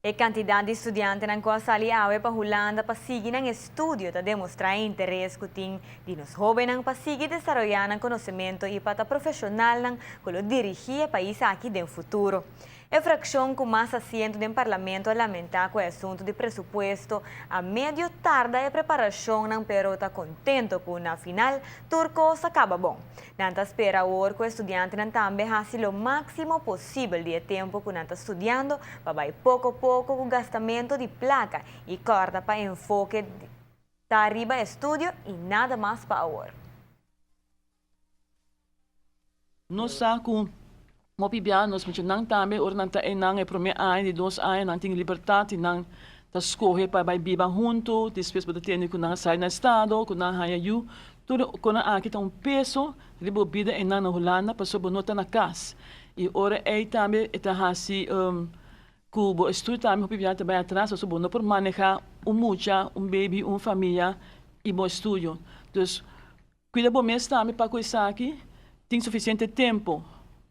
A quantidade de estudantes na qual sali awe para Holanda para seguir ng estudio para demonstrar interesse que tem de nos jovens para seguir desarrollar ng conhecimento e para profissional ng como dirigir o país aqui no futuro. A fração com mais assento do parlamento lamenta com o assunto de presupuesto a meio tarde a preparação não pero está contento com na final turco se acaba bom. Nanta espera hoje que o estudante não também faça o máximo possível de tempo que não está estudando para vai pouco a pouco com gastamento de placa e corta para enfoque da arriba estudio e nada mais para hoje. Nós com mo pibia nós muito nang também or nang tae nang e primeiro ano de 2 anos nang ting liberdade nang ta escorre para vai biba junto depois para ter com nang sai na estado com nang haya you tudo com nang aqui tá peso ribo bida e nang na Holanda para sob nota na casa e ora aí também eta hasi cubo estudo também mo pibia também atrás sob no por manejar mucha baby família e bom estudo dus cuida bom mês também para coisa aqui tem suficiente tempo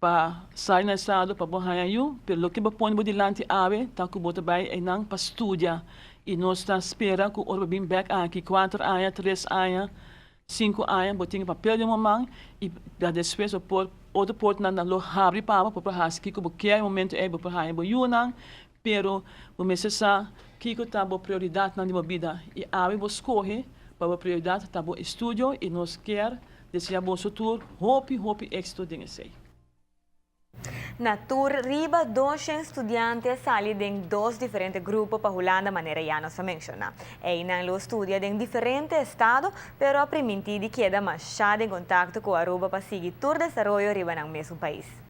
para sair na estado para borrar eu, pelo que põe dilante ave, tá com bota vai e não para estudar e nós está espera que o bem back aqui 4 anos, 3 anos, 5 anos, botinho papel de mamãe e da depois o por outro porto na lo abre para has que como que é momento é para borrar eu não, pero o necessário que tá boa prioridade na minha vida e ave vos corre para prioridade tá bom estudo e nós quer desejar bom futuro, hope êxito dinhe sei. Na tour, riba 200 estudantes sali de 2 diferentes grupos para Holanda, maneira já nos menciona. E não lo estudia em diferentes estados, pero a permitir queda mais chá em contato com a Aruba para seguir tour desenvolvimento riba no mesmo país.